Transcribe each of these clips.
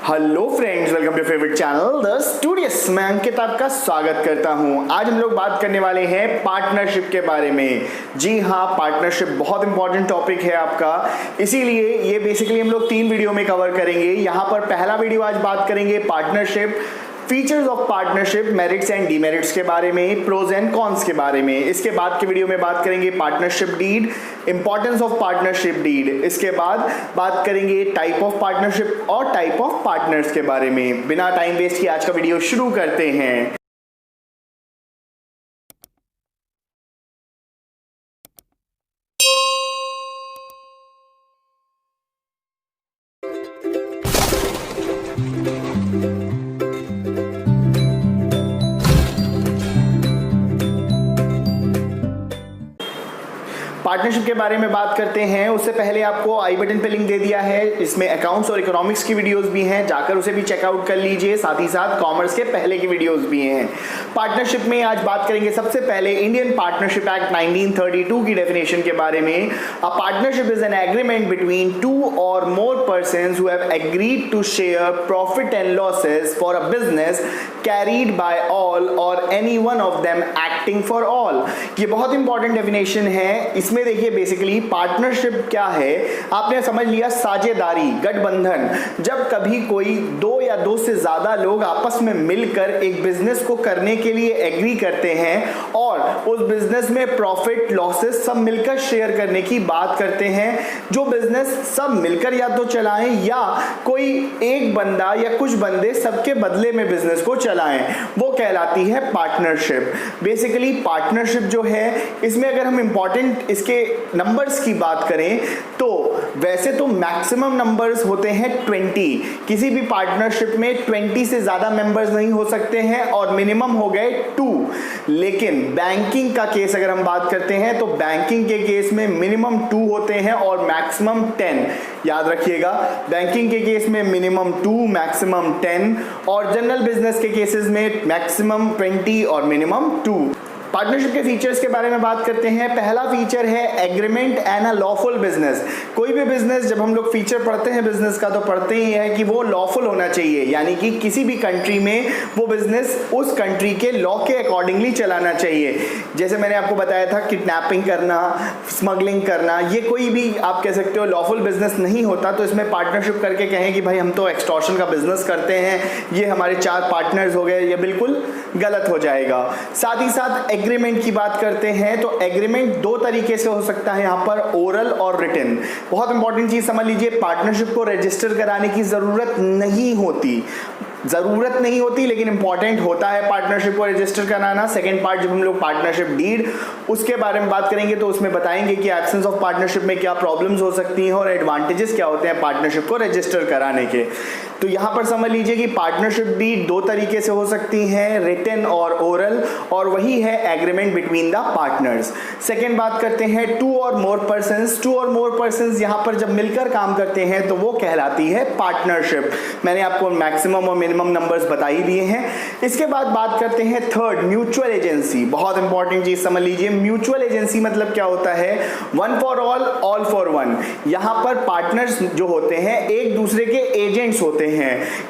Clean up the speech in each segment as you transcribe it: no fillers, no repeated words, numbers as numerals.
Hello friends, welcome to favourite channel the Studious. मैं अंकित आपका स्वागत करता हूं। आज हम लोग बात करने वाले हैं पार्टनरशिप के बारे में। जी हाँ, पार्टनरशिप बहुत इंपॉर्टेंट टॉपिक है आपका, इसीलिए ये बेसिकली हम लोग 3 वीडियो में कवर करेंगे। यहाँ पर पहला वीडियो आज बात करेंगे partnership, features of partnership, merits and demerits के बारे में, प्रोज एंड कॉन्स के बारे में। इसके बाद के वीडियो में बात करेंगे partnership deed, importance of partnership deed. इसके बाद बात करेंगे टाइप ऑफ पार्टनरशिप और टाइप ऑफ पार्टनर्स के बारे में। बिना टाइम वेस्ट किए आज का वीडियो शुरू करते हैं। पार्टनरशिप के बारे में बात करते हैं। उससे पहले आपको आई बटन पे लिंक दे दिया है, इसमें अकाउंट्स और इकोनॉमिक्स की वीडियोस भी हैं, जाकर उसे भी चेकआउट कर लीजिए। साथ ही साथ कॉमर्स के पहले की वीडियोस भी हैं। पार्टनरशिप में आज बात करेंगे सबसे पहले इंडियन पार्टनरशिप एक्ट 1932 की डेफिनेशन के बारे में। A partnership is an agreement between 2 or more persons who have agreed to share profit and losses for a business carried by all or any one of them acting for all. ये बहुत important definition है। इसमें देखिए basically partnership क्या है, आपने समझ लिया साझेदारी, गठबंधन। जब कभी कोई 2 या 2 से ज्यादा लोग आपस में मिलकर एक बिजनेस को करने के लिए एग्री करते हैं और उस बिजनेस में प्रॉफिट लॉसेस सब मिलकर शेयर करने की बात करते हैं। जो बिजनेस सब मिलकर या तो चलाएं या कोई एक बंदा या कुछ बंदे सबके बदले में बिजनेस को चलाएं, वो कहलाती है पार्टनरशिप। बेसिकली पार्टनरशिप जो है, इसमें अगर हम इंपॉर्टेंट इसके नंबर्स की बात करें तो वैसे तो मैक्सिमम नंबर्स होते हैं 20। किसी भी पार्टनरशिप में 20 से ज्यादा मेंबर्स नहीं हो सकते हैं और मिनिमम हो गए 2। लेकिन बैंकिंग का केस अगर हम बात करते हैं तो बैंकिंग के केस में मिनिमम 2 होते हैं और मैक्सिमम 10। याद रखिएगा, बैंकिंग के केस में मिनिमम 2, मैक्सिमम 10 और जनरल बिजनेस के केसेस में मैक्सिमम 20 और मिनिमम 2। पार्टनरशिप के फीचर्स के बारे में बात करते हैं। पहला फीचर है agreement and a lawful business. कोई भी बिजनेस, जब हम लोग फीचर पढ़ते हैं बिजनेस का, तो पढ़ते ही है कि वो लॉफुल होना चाहिए, यानी कि किसी भी कंट्री में वो बिजनेस उस कंट्री के लॉ के अकॉर्डिंगली चलाना चाहिए। जैसे मैंने आपको बताया था, किडनैपिंग करना, स्मगलिंग करना, ये कोई भी आप कह सकते हो लॉफुल बिजनेस नहीं होता। तो इसमें पार्टनरशिप करके कहें कि भाई हम तो एक्सटॉर्शन का बिजनेस करते हैं, ये हमारे 4 पार्टनर्स हो गए, ये बिल्कुल गलत हो जाएगा। साथ ही साथ एग्रीमेंट की बात करते हैं तो एग्रीमेंट 2 तरीके से हो सकता है यहाँ पर, ओरल और रिटन। बहुत इंपॉर्टेंट चीज समझ लीजिए, पार्टनरशिप को रजिस्टर कराने की जरूरत नहीं होती, लेकिन इंपॉर्टेंट होता है पार्टनरशिप को रजिस्टर कराना। सेकंड पार्ट जब हम लोग पार्टनरशिप डीड उसके बारे में बात करेंगे तो उसमें बताएंगे कि एब्सेंस ऑफ पार्टनरशिप में क्या प्रॉब्लम्स हो सकती हैं और एडवांटेजेस क्या होते हैं पार्टनरशिप को रजिस्टर कराने के। तो यहां पर समझ लीजिए कि पार्टनरशिप डीड 2 तरीके से हो सकती है, रिटन और ओरल, और वही है agreement between the partners. Second बात करते हैं 2 or more persons. 2 or more persons यहां पर जब मिलकर काम करते हैं तो वो कहलाती है पार्टनरशिप। मैंने आपको मैक्सिमम और मिनिमम नंबर्स बता ही दिए हैं। इसके बाद बात करते हैं थर्ड, म्यूचुअल एजेंसी। बहुत इंपॉर्टेंट चीज समझ लीजिए, म्यूचुअल एजेंसी मतलब क्या होता है, 1 फॉर ऑल फॉर 1। यहां पर पार्टनर्स जो होते हैं एक दूसरे के एजेंट्स होते हैं।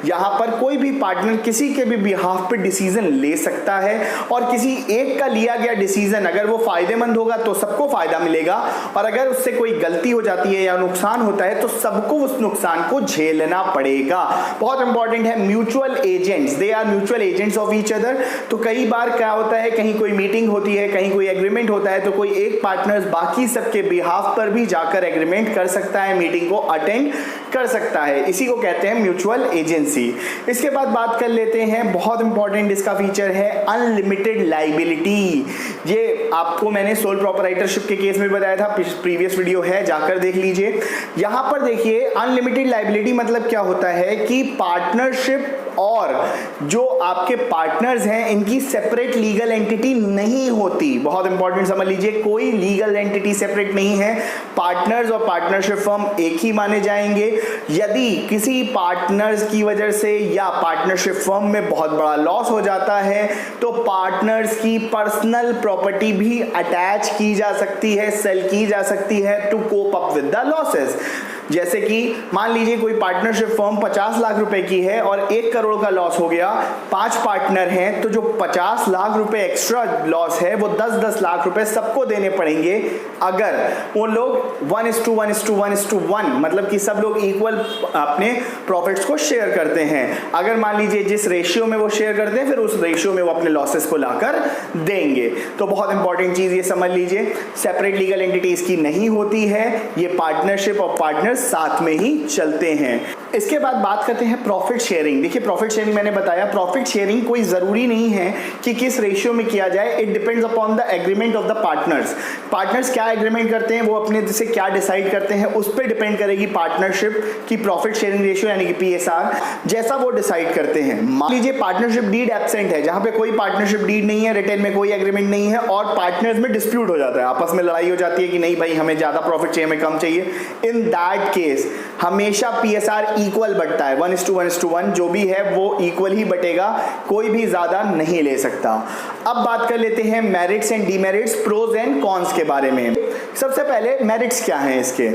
यहां पर कोई भी पार्टनर किसी के भी बिहाफ पे डिसीजन ले सकता है और किसी एक का लिया गया डिसीजन अगर वो फायदेमंद होगा तो सबको फायदा मिलेगा, और अगर उससे कोई गलती हो जाती है या नुकसान होता है तो सबको उस नुकसान को झेलना पड़ेगा। बहुत इंपॉर्टेंट है, mutual agents, they are mutual agents of each other. तो कई बार क्या होता है, कहीं कोई मीटिंग होती है, कहीं कोई एग्रीमेंट होता है, तो कोई एक पार्टनर बाकी सबके बिहाफ पर भी जाकर एग्रीमेंट कर सकता है, मीटिंग को अटेंड कर सकता है। इसी को कहते हैं म्यूचुअल एजेंसी। इसके बाद बात कर लेते हैं, बहुत इंपॉर्टेंट इसका फीचर है अनलिमिटेड लायबिलिटी। ये आपको मैंने सोल प्रोप्राइटरशिप के केस में बताया था, प्रीवियस वीडियो है, जाकर देख लीजिए। यहां पर देखिए अनलिमिटेड लायबिलिटी मतलब क्या होता है कि पार्टनरशिप और जो आपके पार्टनर्स हैं इनकी सेपरेट लीगल एंटिटी नहीं होती। बहुत इंपॉर्टेंट समझ लीजिए, कोई लीगल एंटिटी सेपरेट नहीं है, पार्टनर्स और पार्टनरशिप फर्म एक ही माने जाएंगे। यदि किसी पार्टनर्स की वजह से या पार्टनरशिप फर्म में बहुत बड़ा लॉस हो जाता है तो पार्टनर्स की पर्सनल प्रॉपर्टी भी अटैच की जा सकती है, सेल की जा सकती है to cope up with the losses. जैसे कि मान लीजिए कोई पार्टनरशिप फर्म 50 लाख रुपए की है और 1 करोड़ का लॉस हो गया, 5 पार्टनर हैं, तो जो 50 लाख रुपए एक्स्ट्रा लॉस है वो 10-10 लाख रुपए सबको देने पड़ेंगे अगर वो लोग 1:1:1:1 मतलब कि सब लोग इक्वल अपने प्रॉफिट्स को शेयर करते हैं। अगर मान लीजिए जिस रेशियो में वो शेयर करते हैं फिर उस रेशियो में वो अपने लॉसेस को लाकर देंगे। तो बहुत इंपॉर्टेंट चीज ये समझ लीजिए, सेपरेट लीगल एंटिटीज की नहीं होती है, ये पार्टनरशिप और पार्टनर्स साथ में ही चलते हैं। इसके बाद बात करते हैं प्रॉफिट शेयरिंग। देखिए प्रॉफिट शेयरिंग मैंने बताया, प्रॉफिट शेयरिंग कोई जरूरी नहीं है कि किस रेशियो में किया जाए, it depends upon the agreement of the partners. Partners क्या एग्रीमेंट करते हैं, वो अपने से क्या डिसाइड करते हैं, उस पर डिपेंड करेगी पार्टनरशिप की प्रॉफिट शेयरिंग रेशियो यानी कि पीएसआर, जैसा वो डिसाइड करते हैं। मान लीजिए पार्टनरशिप डीड एब्सेंट है, जहां पे कोई पार्टनरशिप डीड नहीं है, रिटर्न में कोई एग्रीमेंट नहीं है और पार्टनर्स में डिस्प्यूट हो जाता है, आपस में लड़ाई हो जाती है कि नहीं भाई हमें ज्यादा प्रॉफिट चाहिए, हमें कम चाहिए। इन दैट केस हमेशा पीएसआर इक्वल बटता है, 1:1:1, जो भी है वो इक्वल ही बटेगा, कोई भी ज्यादा नहीं ले सकता। अब बात कर लेते हैं merits and demerits, pros and cons के बारे में। सबसे पहले मेरिट्स क्या हैं इसके।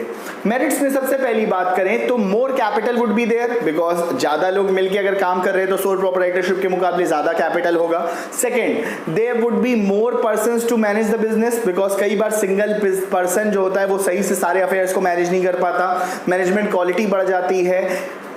मेरिट्स में सबसे पहली बात करें तो more capital would be there, because ज्यादा लोग मिलकर अगर काम कर रहे हैं तो सोल प्रोप्राइटरशिप के मुकाबले ज्यादा कैपिटल होगा। Second, there would be more persons to manage the business, because कई बार सिंगल पर्सन जो होता है वो सही से सारे अफेयर्स को मैनेज नहीं कर पाता, मैनेजमेंट क्वालिटी बढ़ जाती है।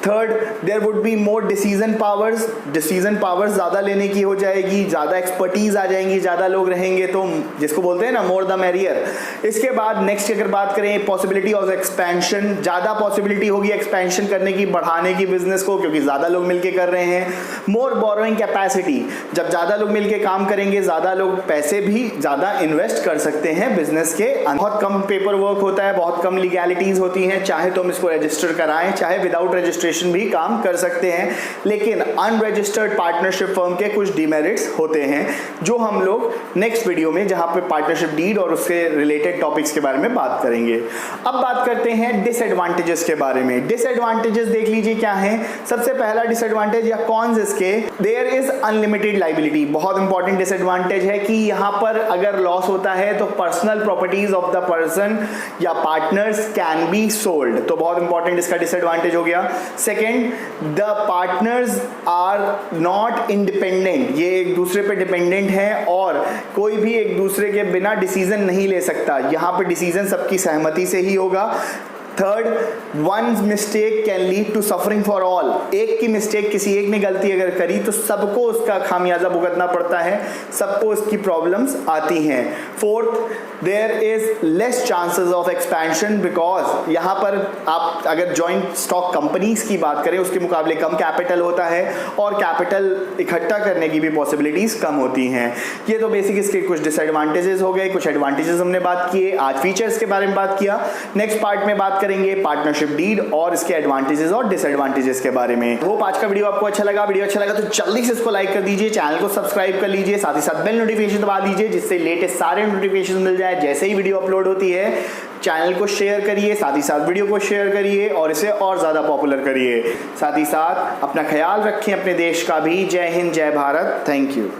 Third, there would be more decision powers, decision powers ज़्यादा लेने की हो जाएगी, ज़्यादा एक्सपर्टीज आ जाएंगी, ज़्यादा लोग रहेंगे तो जिसको बोलते हैं ना मोर द मैरियर। इसके बाद नेक्स्ट अगर बात करें पॉसिबिलिटी ऑफ एक्सपेंशन, ज़्यादा पॉसिबिलिटी होगी एक्सपेंशन करने की, बढ़ाने की बिजनेस को, क्योंकि ज़्यादा लोग मिलके कर रहे हैं। मोर बोरोइंग कैपेसिटी, जब ज़्यादा लोग मिलके काम करेंगे ज़्यादा लोग पैसे भी ज़्यादा इन्वेस्ट कर सकते हैं बिजनेस के। बहुत कम पेपर वर्क होता है, बहुत कम लीगैलिटीज होती हैं, चाहे तो हम इसको रजिस्टर कराएं चाहे विदाउट रजिस्ट्रेशन भी काम कर सकते हैं। लेकिन अनरजिस्टर्ड पार्टनरशिप फर्म के कुछ डिमेरिट्स होते हैं जो हम लोग नेक्स्ट वीडियो में, जहां पे पार्टनरशिप डीड और उसके रिलेटेड टॉपिक्स के बारे में बात करेंगे। अब बात करते हैं डिसएडवांटेजेस के बारे में। डिसएडवांटेजेस देख लीजिए क्या है। सबसे पहला डिसएडवांटेज या कॉन्स इसके, देयर इज अनलिमिटेड लायबिलिटी। बहुत इंपॉर्टेंट डिसएडवांटेज है कि यहां पर अगर लॉस होता है तो personal properties of the person या पार्टनर्स कैन बी सोल्ड, तो बहुत इंपॉर्टेंट इसका डिसएडवांटेज हो गया। Second, the partners are not independent, ये एक दूसरे पे डिपेंडेंट है और कोई भी एक दूसरे के बिना डिसीजन नहीं ले सकता, यहाँ पे डिसीजन सबकी सहमति से ही होगा। Third, one mistake can lead to suffering for all, एक की मिस्टेक, किसी एक ने गलती अगर करी तो सबको उसका खामियाजा भुगतना पड़ता है, सबको उसकी प्रॉब्लम्स आती हैं। Fourth, there is less chances of expansion, because यहाँ पर आप अगर जॉइंट स्टॉक कंपनीज की बात करें उसके मुकाबले कम कैपिटल होता है और कैपिटल इकट्ठा करने की भी पॉसिबिलिटीज कम होती हैं। ये तो बेसिक इसके कुछ डिसएडवांटेजेस हो गए, कुछ एडवांटेजेस हमने बात किए, आज फीचर्स के बारे में बात किया। नेक्स्ट पार्ट में बात करेंगे पार्टनरशिप डीड और इसके एडवांटेजेस और डिसएडवांटेजेस के बारे में। होप आज का वीडियो आपको अच्छा लगा। वीडियो अच्छा लगा तो जल्दी से इसको लाइक कर दीजिए, चैनल को सब्सक्राइब कर लीजिए, साथ ही साथ बेल नोटिफिकेशन दबा दीजिए जिससे लेटेस्ट सारे नोटिफिकेशन मिल जाए जैसे ही वीडियो अपलोड होती है। चैनल को शेयर करिए, साथ ही साथ वीडियो को शेयर करिए और इसे और ज्यादा पॉपुलर करिए। साथ ही साथ अपना ख्याल रखें, अपने देश का भी। जय हिंद, जय भारत, थैंक यू।